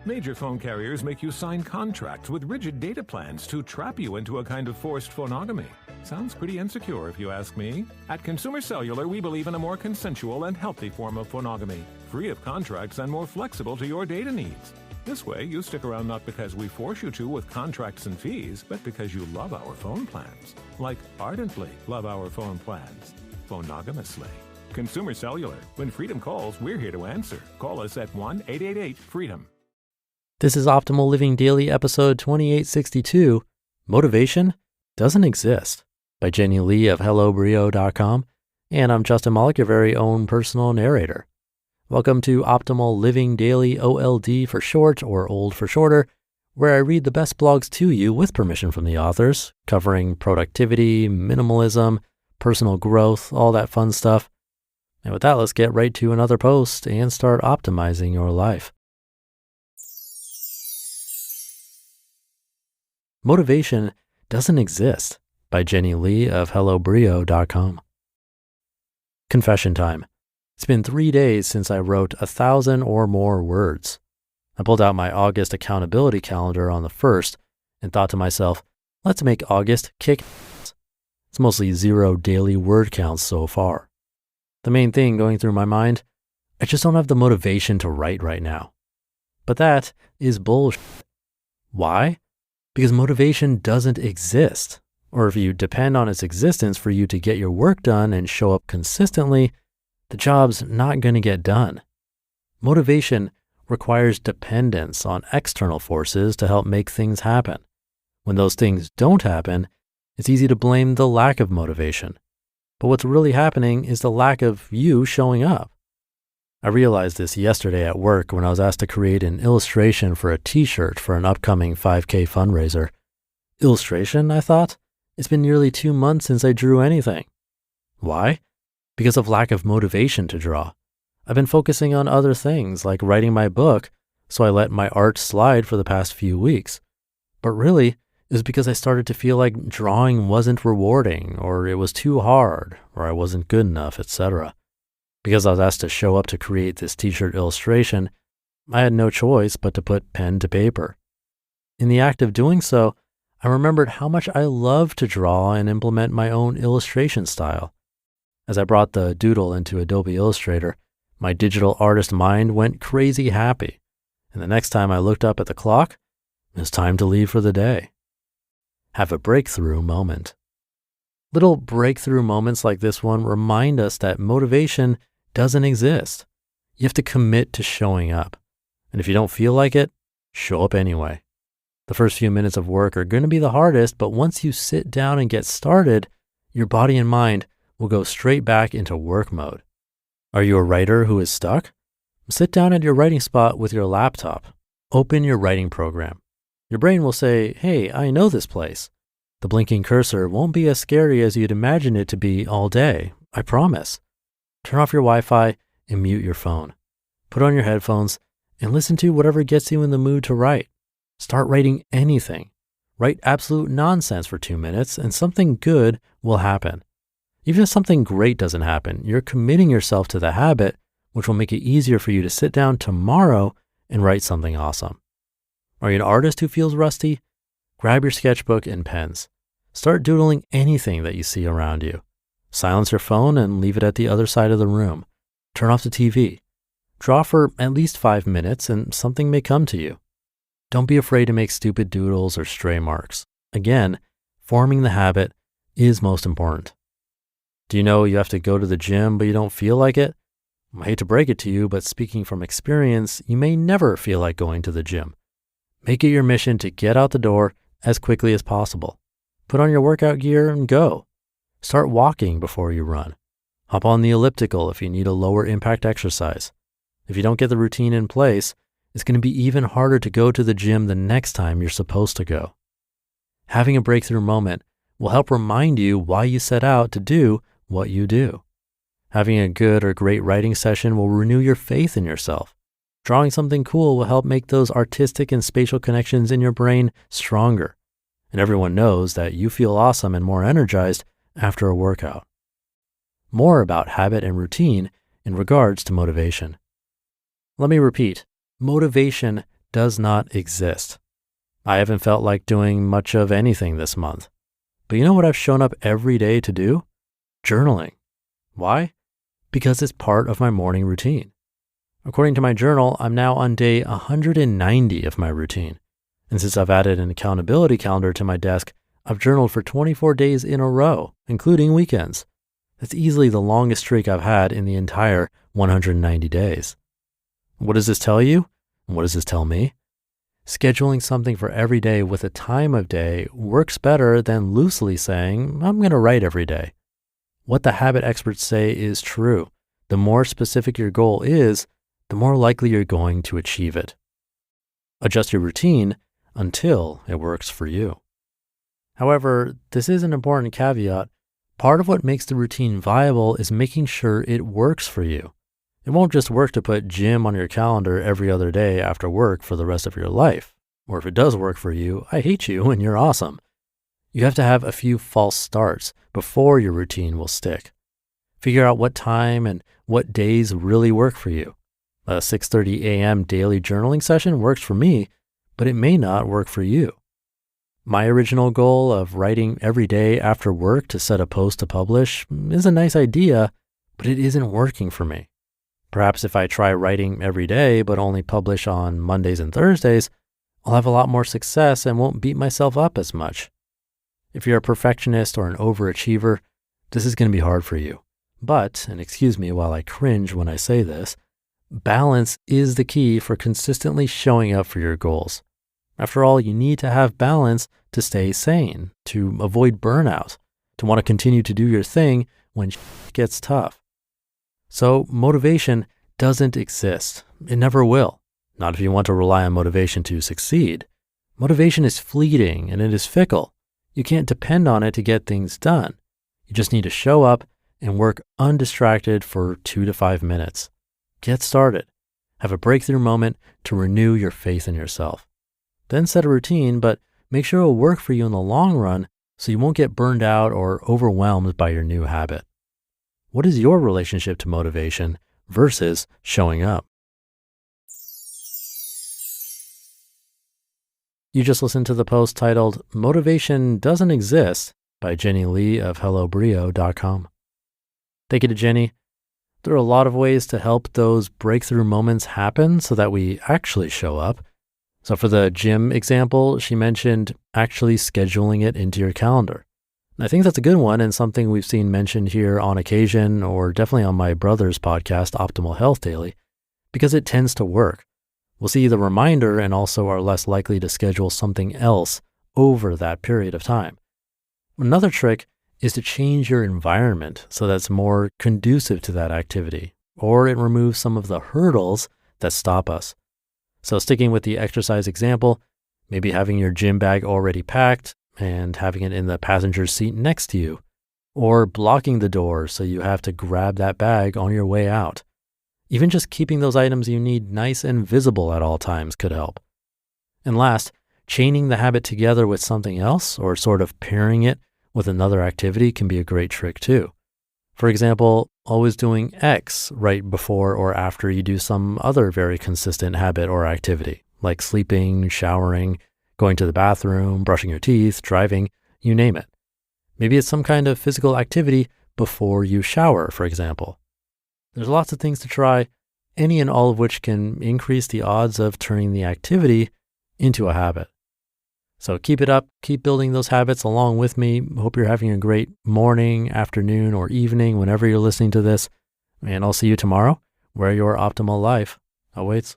Major phone carriers make you sign contracts with rigid data plans to trap you into a kind of forced phonogamy. Sounds pretty insecure if you ask me. At Consumer Cellular, we believe in a more consensual and healthy form of phonogamy, free of contracts and more flexible to your data needs. This way, you stick around not because we force you to with contracts and fees, but because you love our phone plans. Like ardently love our phone plans. Phonogamously. Consumer Cellular. When freedom calls, we're here to answer. Call us at 1-888-FREEDOM. This is Optimal Living Daily, episode 2862, Motivation Doesn't Exist, by Jenny Lee of HelloBrio.com, and I'm Justin Malik, your very own personal narrator. Welcome to Optimal Living Daily, OLD for short, or old for shorter, where I read the best blogs to you with permission from the authors, covering productivity, minimalism, personal growth, all that fun stuff. And with that, let's get right to another post and start optimizing your life. Motivation Doesn't Exist, by Jenny Lee of HelloBrio.com. Confession time. It's been 3 days since I wrote 1,000 or more words. I pulled out my August accountability calendar on the 1st and thought to myself, let's make August kick ass. It's mostly 0 daily word counts so far. The main thing going through my mind, I just don't have the motivation to write right now. But that is bullshit. Why? Because motivation doesn't exist, or if you depend on its existence for you to get your work done and show up consistently, the job's not going to get done. Motivation requires dependence on external forces to help make things happen. When those things don't happen, it's easy to blame the lack of motivation. But what's really happening is the lack of you showing up. I realized this yesterday at work when I was asked to create an illustration for a t-shirt for an upcoming 5K fundraiser. Illustration, I thought? It's been nearly 2 months since I drew anything. Why? Because of lack of motivation to draw. I've been focusing on other things like writing my book, so I let my art slide for the past few weeks. But really, it was because I started to feel like drawing wasn't rewarding, or it was too hard, or I wasn't good enough, etc. Because I was asked to show up to create this t-shirt illustration, I had no choice but to put pen to paper. In the act of doing so, I remembered how much I love to draw and implement my own illustration style. As I brought the doodle into Adobe Illustrator, my digital artist mind went crazy happy. And the next time I looked up at the clock, it was time to leave for the day. Have a breakthrough moment. Little breakthrough moments like this one remind us that motivation doesn't exist. You have to commit to showing up. And if you don't feel like it, show up anyway. The first few minutes of work are going to be the hardest, but once you sit down and get started, your body and mind will go straight back into work mode. Are you a writer who is stuck? Sit down at your writing spot with your laptop. Open your writing program. Your brain will say, hey, I know this place. The blinking cursor won't be as scary as you'd imagine it to be all day, I promise. Turn off your Wi-Fi and mute your phone. Put on your headphones and listen to whatever gets you in the mood to write. Start writing anything. Write absolute nonsense for 2 minutes and something good will happen. Even if something great doesn't happen, you're committing yourself to the habit, which will make it easier for you to sit down tomorrow and write something awesome. Are you an artist who feels rusty? Grab your sketchbook and pens. Start doodling anything that you see around you. Silence your phone and leave it at the other side of the room. Turn off the TV. Draw for at least 5 minutes and something may come to you. Don't be afraid to make stupid doodles or stray marks. Again, forming the habit is most important. Do you know you have to go to the gym but you don't feel like it? I hate to break it to you, but speaking from experience, you may never feel like going to the gym. Make it your mission to get out the door as quickly as possible. Put on your workout gear and go. Start walking before you run. Hop on the elliptical if you need a lower impact exercise. If you don't get the routine in place, it's going to be even harder to go to the gym the next time you're supposed to go. Having a breakthrough moment will help remind you why you set out to do what you do. Having a good or great writing session will renew your faith in yourself. Drawing something cool will help make those artistic and spatial connections in your brain stronger. And everyone knows that you feel awesome and more energized after a workout. More about habit and routine in regards to motivation. Let me repeat, motivation does not exist. I haven't felt like doing much of anything this month. But you know what I've shown up every day to do? Journaling. Why? Because it's part of my morning routine. According to my journal, I'm now on day 190 of my routine. And since I've added an accountability calendar to my desk, I've journaled for 24 days in a row, including weekends. That's easily the longest streak I've had in the entire 190 days. What does this tell you? And what does this tell me? Scheduling something for every day with a time of day works better than loosely saying, I'm going to write every day. What the habit experts say is true. The more specific your goal is, the more likely you're going to achieve it. Adjust your routine until it works for you. However, this is an important caveat. Part of what makes the routine viable is making sure it works for you. It won't just work to put gym on your calendar every other day after work for the rest of your life. Or if it does work for you, I hate you and you're awesome. You have to have a few false starts before your routine will stick. Figure out what time and what days really work for you. A 6:30 a.m. daily journaling session works for me, but it may not work for you. My original goal of writing every day after work to set a post to publish is a nice idea, but it isn't working for me. Perhaps if I try writing every day but only publish on Mondays and Thursdays, I'll have a lot more success and won't beat myself up as much. If you're a perfectionist or an overachiever, this is going to be hard for you. But, and excuse me while I cringe when I say this, balance is the key for consistently showing up for your goals. After all, you need to have balance to stay sane, to avoid burnout, to want to continue to do your thing when shit gets tough. So motivation doesn't exist. It never will. Not if you want to rely on motivation to succeed. Motivation is fleeting and it is fickle. You can't depend on it to get things done. You just need to show up and work undistracted for 2 to 5 minutes. Get started. Have a breakthrough moment to renew your faith in yourself. Then set a routine, but make sure it will work for you in the long run so you won't get burned out or overwhelmed by your new habit. What is your relationship to motivation versus showing up? You just listened to the post titled Motivation Doesn't Exist by Jenny Lee of HelloBrio.com. Thank you to Jenny. There are a lot of ways to help those breakthrough moments happen so that we actually show up. So for the gym example, she mentioned actually scheduling it into your calendar. And I think that's a good one and something we've seen mentioned here on occasion or definitely on my brother's podcast, Optimal Health Daily, because it tends to work. We'll see the reminder and also are less likely to schedule something else over that period of time. Another trick is to change your environment so that's more conducive to that activity, or it removes some of the hurdles that stop us. So sticking with the exercise example, maybe having your gym bag already packed and having it in the passenger seat next to you, or blocking the door so you have to grab that bag on your way out. Even just keeping those items you need nice and visible at all times could help. And last, chaining the habit together with something else or sort of pairing it with another activity can be a great trick too. For example, always doing X right before or after you do some other very consistent habit or activity, like sleeping, showering, going to the bathroom, brushing your teeth, driving, you name it. Maybe it's some kind of physical activity before you shower, for example. There's lots of things to try, any and all of which can increase the odds of turning the activity into a habit. So keep it up, keep building those habits along with me. Hope you're having a great morning, afternoon, or evening whenever you're listening to this. And I'll see you tomorrow where your optimal life awaits.